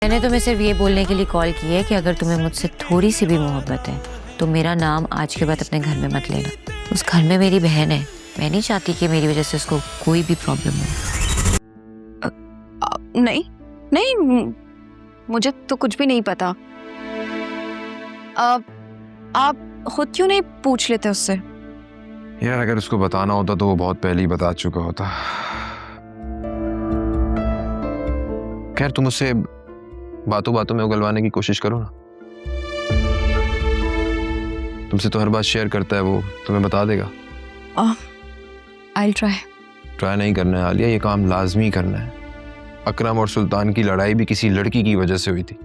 मैंने तुम्हें सिर्फ ये बोलने के लिए कॉल की है कि अगर तुम्हें मुझसे थोड़ी सी भी मोहब्बत है तो मेरा नाम आज के बाद अपने घर में मत लेना। उस घर में मेरी बहन है, मैं नहीं चाहती कि मेरी वजह से उसको कोई भी प्रॉब्लम हो। नहीं नहीं, मुझे तो कुछ भी नहीं पता। आप खुद क्यों नहीं पूछ लेते उससे? यार अगर उसको बताना होता तो वो बहुत पहले ही बता चुका होता। खैर तुम उससे बातों बातों में उगलवाने की कोशिश करो ना। तुमसे तो हर बात शेयर करता है वो, तुम्हें बता देगा। I'll try। ट्राई नहीं करना है आलिया, ये काम लाजमी करना है। अकरम और सुल्तान की लड़ाई भी किसी लड़की की वजह से हुई थी।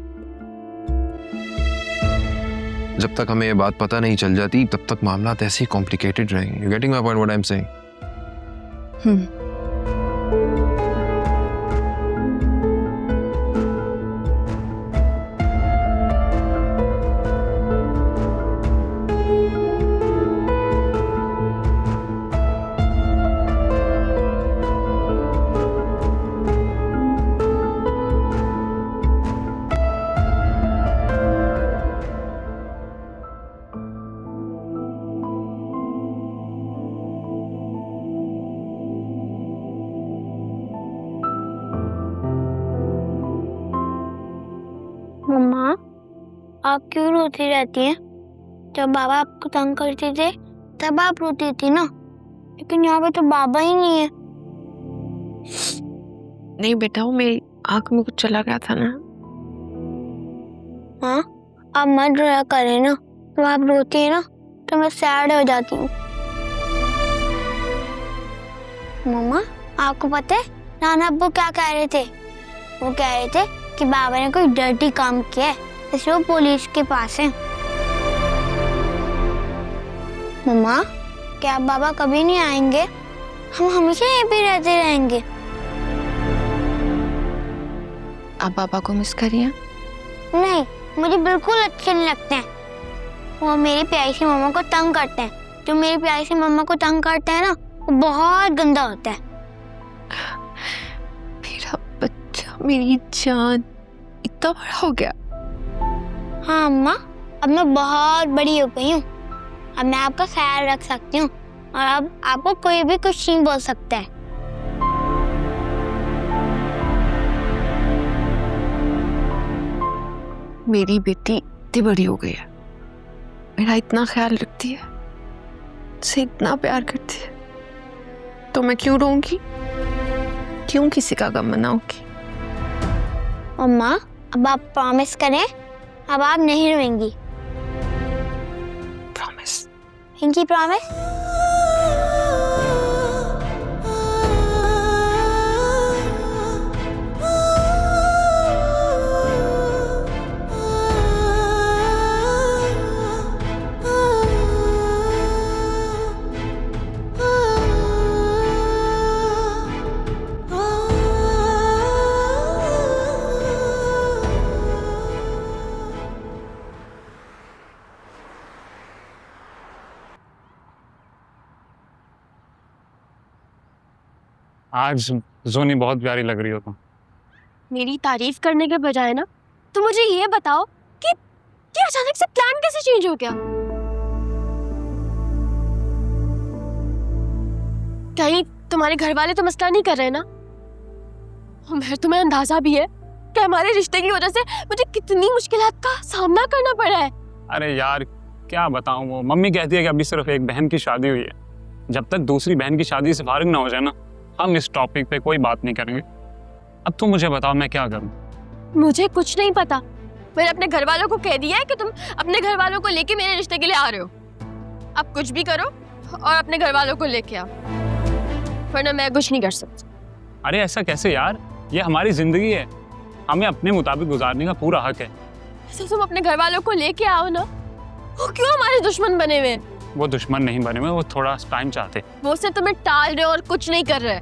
जब तक हमें ये बात पता नहीं चल जाती तब तक मामला ऐसे ही कॉम्प्लिकेटेड रहेंगे। You getting my point what I am saying? मम्मा, आप क्यों रोती रहती हैं? जब बाबा आपको तंग करते थे तब आप रोती थी ना, लेकिन यहाँ पे तो बाबा ही नहीं है। नहीं बेटा, वो मेरी आंख में कुछ चला गया था ना। हाँ, आप मत रोया करें ना, जब आप रोती है ना तो मैं सैड हो जाती हूँ। मम्मा, आपको पता है नाना अब्बू क्या कह रहे थे? वो कह रहे थे कि बाबा ने कोई डर्टी काम किया है, इसलिए वो पुलिस के पास है। मम्मा, क्या बाबा कभी नहीं आएंगे? हम हमेशा यहीं पे रहते रहेंगे। आप पापा को मिस करिए। नहीं, मुझे बिल्कुल अच्छे नहीं लगते हैं। वो मेरी प्यारी सी मम्मा को तंग करते हैं। जो मेरी प्यारी सी मम्मा को तंग करते हैं ना, वो बहुत गंदा होता है। मेरा बच्चा, मेरी जान, इतना बड़ा हो गया। हाँ अम्मा, अब मैं बहुत बड़ी हो गई हूँ। अब मैं आपका ख्याल रख सकती हूँ और अब आपको कोई भी कुछ नहीं बोल सकता है। मेरी बेटी इतनी बड़ी हो गई है, मेरा इतना ख्याल रखती है, मुझसे इतना प्यार करती है, तो मैं क्यों रोऊंगी? क्यों किसी का गम मनाऊंगी? अम्मा, अब आप प्रॉमिस करें, अब आप नहीं रोएंगी। प्रॉमिस। Pinky promise. आज जोनी बहुत प्यारी लग रही हो तुम। मेरी तारीफ करने के बजाय ना तो मुझे ये बताओ कि अचानक से प्लान कैसे चेंज हो गया? कहीं तुम्हारे घर वाले तो मसला नहीं कर रहे ना? और मैं तुम्हें अंदाजा भी है कि हमारे रिश्ते की वजह से मुझे कितनी मुश्किलात का सामना करना पड़ा है। अरे यार क्या बताऊं, वो मम्मी कहती है कि अभी सिर्फ एक बहन की शादी हुई है, जब तक दूसरी बहन की शादी से फारिग ना हो जाए ना हम इस टॉपिक पे कोई बात नहीं करेंगे। अब तुम मुझे बताओ मैं क्या करूं? मुझे कुछ नहीं पता। मैंने अपने घर वालों को कह दिया है कि तुम अपने घर वालों को लेके मेरे रिश्ते के लिए आ रहे हो। अब कुछ भी करो और अपने घर वालों को लेके आओ, वरना मैं कुछ नहीं कर सकती। अरे ऐसा कैसे यार, ये हमारी जिंदगी है, हमें अपने मुताबिक गुजारने का पूरा हक है। तो तुम अपने घर वालों को लेके आओ ना। वो क्यों हमारे दुश्मन बने हुए हैं? वो दुश्मन नहीं बने हुए, वो थोड़ा टाइम चाहते। वो सिर्फ तुम्हें टाल रहे और कुछ नहीं कर रहे।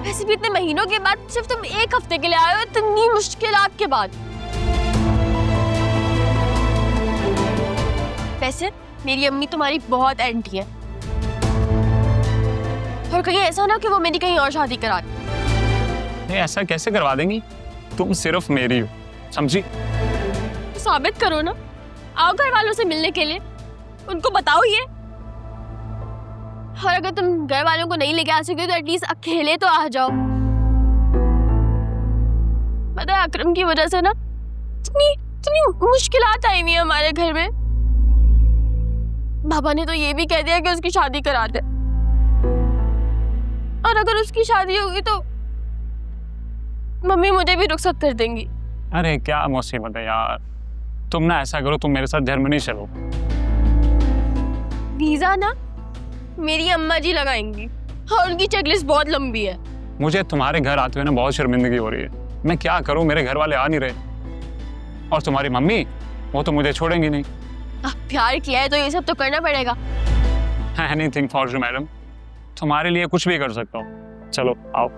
वैसे भी इतने महीनों के बाद सिर्फ तुम एक हफ्ते के लिए आए हो, इतनी मुश्किलात के बाद। वैसे मेरी अम्मी तुम्हारी बहुत एंटी है, और कहीं ऐसा ना कि वो मेरी कहीं और शादी करा दे। नहीं ऐसा कैसे करवा देंगी? तुम सिर्फ मेरी हो, समझी? साबित करो ना, आओ घर वालों से मिलने के लिए, उनको बताओ ये। और अगर तुम घर वालों को नहीं लेके आ सके तो एटलीस्ट अकेले तो आ जाओ। पता है अकरम की वजह से ना इतनी मुश्किलात आई हुई है हमारे घर में। पापा ने तो ये भी कह दिया कि उसकी शादी करा दे, और अगर उसकी शादी होगी तो मम्मी मुझे भी रुखसत कर देंगी। अरे क्या मुसीबत है यार, तुम ना ऐसा करो, तुम मेरे साथ जर्मनी चलो। वीजा ना मेरी अम्मा जी लगाएंगी और उनकी चेकलिस्ट बहुत लंबी है। मुझे तुम्हारे घर आते हुए ना बहुत शर्मिंदगी हो रही है। मैं क्या करूं, मेरे घर वाले आ नहीं रहे, और तुम्हारी मम्मी वो तो मुझे छोड़ेंगी नहीं। अब प्यार किया है तो ये सब तो करना पड़ेगा। एनीथिंग फॉर यू मैडम, तुम्हारे लिए कुछ भी कर सकता हूँ। चलो आओ।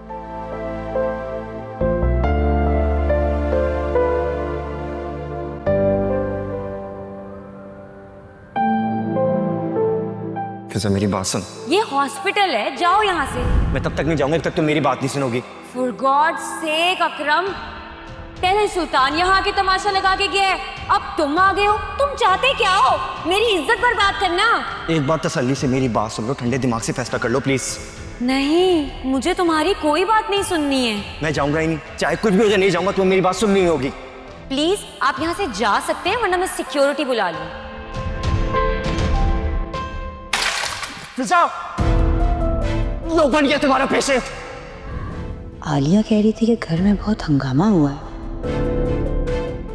फिजा मेरी बात सुन, ये हॉस्पिटल है, जाओ यहाँ से। मैं तब तक नहीं जाऊंगा जब तक तुम मेरी बात नहीं सुनोगी। फॉर गॉड सेक अकरम, पहले सुल्तान यहाँ के तमाशा लगा के गया है, अब तुम आ गए हो। तुम चाहते क्या हो? मेरी इज्जत बर्बाद करना? एक बार तसल्ली से मेरी बात सुन लो, ठंडे दिमाग से फैसला कर लो प्लीज। नहीं, मुझे तुम्हारी कोई बात नहीं सुननी है। मैं जाऊंगा ही नहीं, चाहे कुछ भी हो जाए नहीं जाऊंगा, तुम्हें मेरी बात सुननी होगी। प्लीज आप यहाँ से जा सकते हैं, वरना मैं सिक्योरिटी बुला लूँ। फिजा, लोग बन गया तुम्हारा पेशे। आलिया कह रही थी कि घर में बहुत हंगामा हुआ है,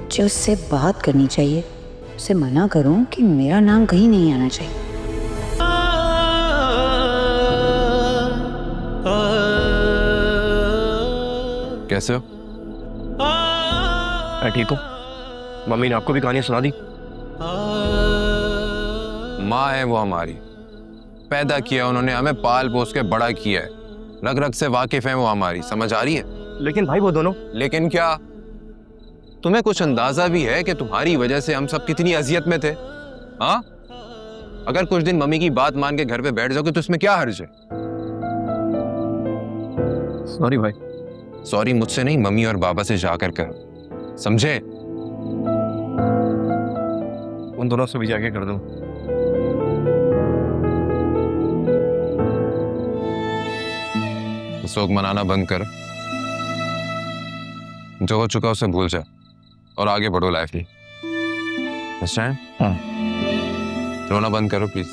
जो उससे बात करनी चाहिए, उसे मना करूं कि मेरा नाम कहीं नहीं आना चाहिए। कैसे हो? मैं ठीक हूँ। मम्मी ने आपको भी कहानी सुना दी? माँ है वो हमारी, पैदा किया उन्होंने, हमें पाल पोस के बड़ा किया है, रग रग से वाकिफ है वो हमारी, समझ आ रही है? लेकिन भाई वो दोनों। लेकिन क्या तुम्हें कुछ अंदाजा भी है कि तुम्हारी वजह से हम सब कितनी अजियत में थे? हाँ, अगर कुछ दिन मम्मी की बात मान के घर पे बैठ जाओगे तो इसमें क्या हर्ज है? सॉरी भाई। सॉरी मुझसे नहीं, मम्मी और बाबा से जाकर करो, समझे? उन दोनों से भी जाके कर दूं। शोक मनाना बंद कर, जो हो चुका उसे भूल जा और आगे बढ़ो लाइफ में। हाँ। रोना बंद करो प्लीज।